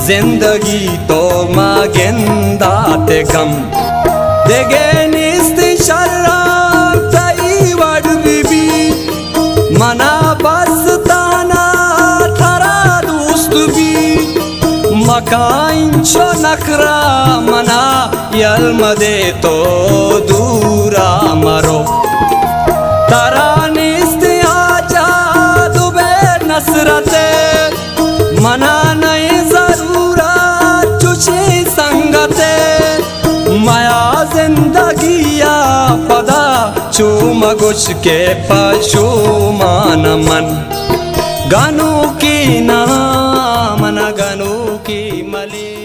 जिंदगी तो मागेंदा ते गम देगे निस्ति शर्राब तई वड बीबी मना बस ताना थरा दोस्त भी मकाइन चो नखरा मना यलमदे तो दूरा मरो तारा निस्ति आजा दुबे नसरते मना नहीं माया जिंदगिया पदा चूम गुश के पशु मान मन गनु की ना मन गनु की मली।